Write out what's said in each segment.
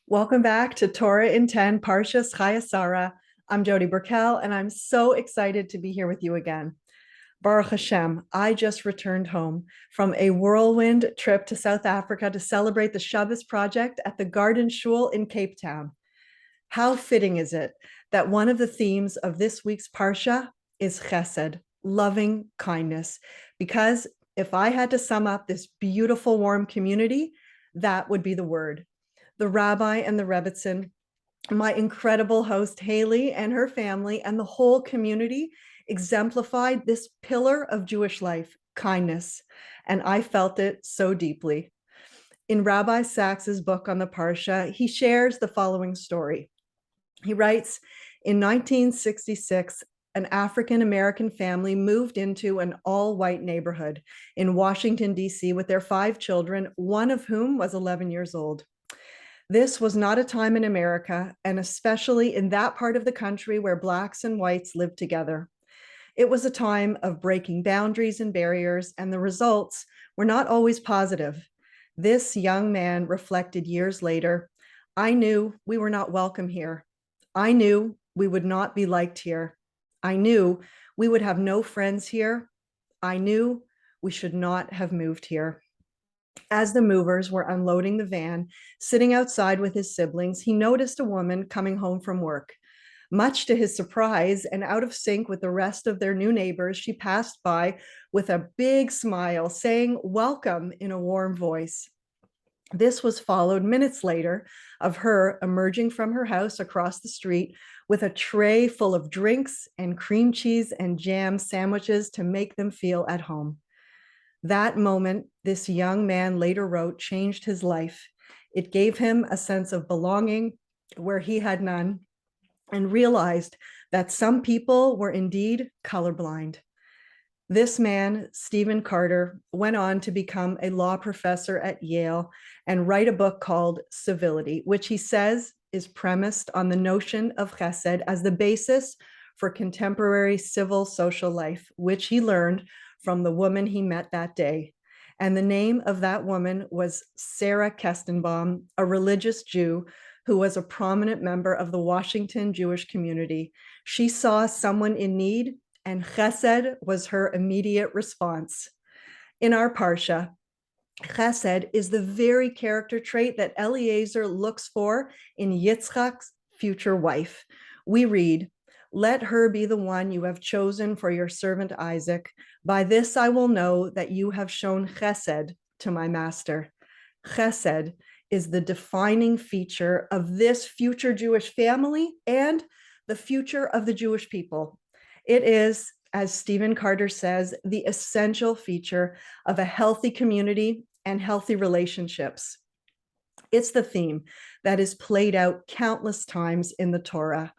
Welcome back to Torah in 10, Parshas Chayei. I'm Jody Berkel, and I'm so excited to be here with you again. Baruch Hashem, I just returned home from a whirlwind trip to South Africa to celebrate the Shabbos Project at the Garden Shul in Cape Town. How fitting is it that one of the themes of this week's Parsha is chesed, loving kindness, because if I had to sum up this beautiful, warm community, that would be the word. The rabbi and the rebbitzin, my incredible host Haley and her family, and the whole community exemplified this pillar of Jewish life, kindness, and I felt it so deeply. In Rabbi Sacks's book on the Parsha, he shares the following story. He writes, in 1966, an African-American family moved into an all-white neighborhood in Washington, D.C. with their 5 children, one of whom was 11 years old. This was not a time in America, and especially in that part of the country where Blacks and whites lived together. It was a time of breaking boundaries and barriers, and the results were not always positive. This young man reflected years later, I knew we were not welcome here. I knew we would not be liked here. I knew we would have no friends here. I knew we should not have moved here. As the movers were unloading the van, sitting outside with his siblings, he noticed a woman coming home from work. Much to his surprise and out of sync with the rest of their new neighbors, she passed by with a big smile, saying, "Welcome," in a warm voice. This was followed minutes later of her emerging from her house across the street with a tray full of drinks and cream cheese and jam sandwiches to make them feel at home. That moment, this young man later wrote, changed his life. It gave him a sense of belonging where he had none, and realized that some people were indeed colorblind. This man, Stephen Carter, went on to become a law professor at Yale and write a book called Civility, which he says is premised on the notion of chesed as the basis for contemporary civil social life, which he learned from the woman he met that day. And the name of that woman was Sarah Kestenbaum, a religious Jew who was a prominent member of the Washington Jewish community. She saw someone in need, and chesed was her immediate response. In our Parsha, chesed is the very character trait that Eliezer looks for in Yitzchak's future wife. We read, "Let her be the one you have chosen for your servant Isaac. By this I will know that you have shown chesed to my master." Chesed is the defining feature of this future Jewish family and the future of the Jewish people. It is, as Stephen Carter says, the essential feature of a healthy community and healthy relationships. It's the theme that is played out countless times in the Torah.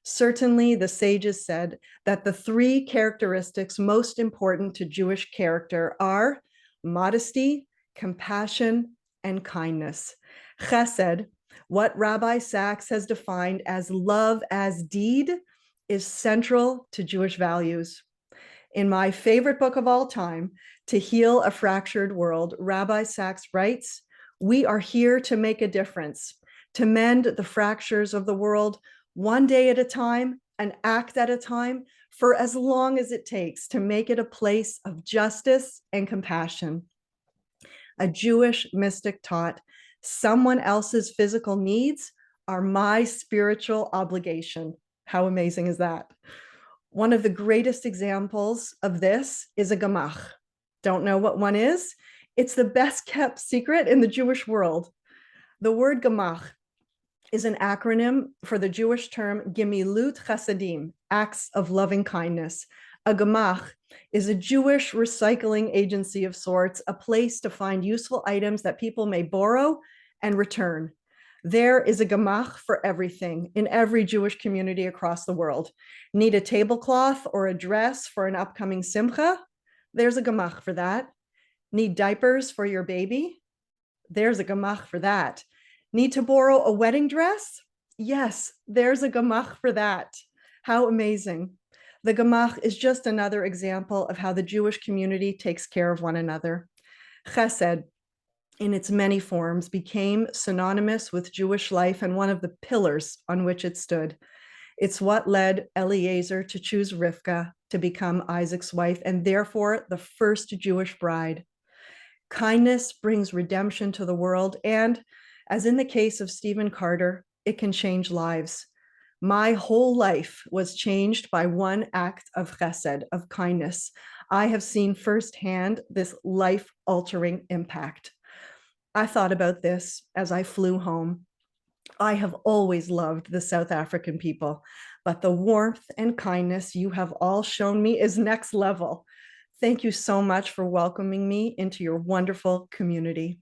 Certainly, the sages said that the 3 characteristics most important to Jewish character are modesty, compassion, and kindness. Chesed, what Rabbi Sacks has defined as love as deed, is central to Jewish values. In my favorite book of all time, To Heal a Fractured World, Rabbi Sacks writes, "We are here to make a difference, to mend the fractures of the world one day at a time, an act at a time, for as long as it takes to make it a place of justice and compassion." A Jewish mystic taught, someone else's physical needs are my spiritual obligation. How amazing is that? One of the greatest examples of this is a gemach. Don't know what one is? It's the best kept secret in the Jewish world. The word gemach is an acronym for the Jewish term gemilut chasadim, acts of loving kindness. A gemach is a Jewish recycling agency of sorts, a place to find useful items that people may borrow and return. There is a gemach for everything in every Jewish community across the world. Need a tablecloth or a dress for an upcoming simcha? There's a gemach for that. Need diapers for your baby? There's a gemach for that. Need to borrow a wedding dress? Yes, there's a gemach for that. How amazing. The gemach is just another example of how the Jewish community takes care of one another. Chesed, in its many forms, became synonymous with Jewish life and one of the pillars on which it stood. It's what led Eliezer to choose Rivka to become Isaac's wife, and therefore the first Jewish bride. Kindness brings redemption to the world, and as in the case of Stephen Carter, it can change lives. My whole life was changed by one act of chesed, of kindness. I have seen firsthand this life-altering impact. I thought about this as I flew home. I have always loved the South African people, but the warmth and kindness you have all shown me is next level. Thank you so much for welcoming me into your wonderful community.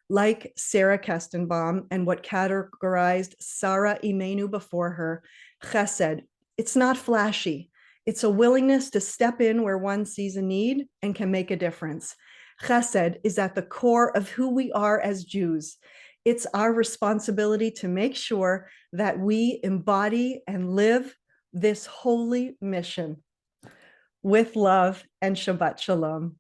Like Sarah Kestenbaum and what categorized Sarah Imenu before her, chesed, it's not flashy. It's a willingness to step in where one sees a need and can make a difference. Chesed is at the core of who we are as Jews. It's our responsibility to make sure that we embody and live this holy mission. With love and Shabbat Shalom.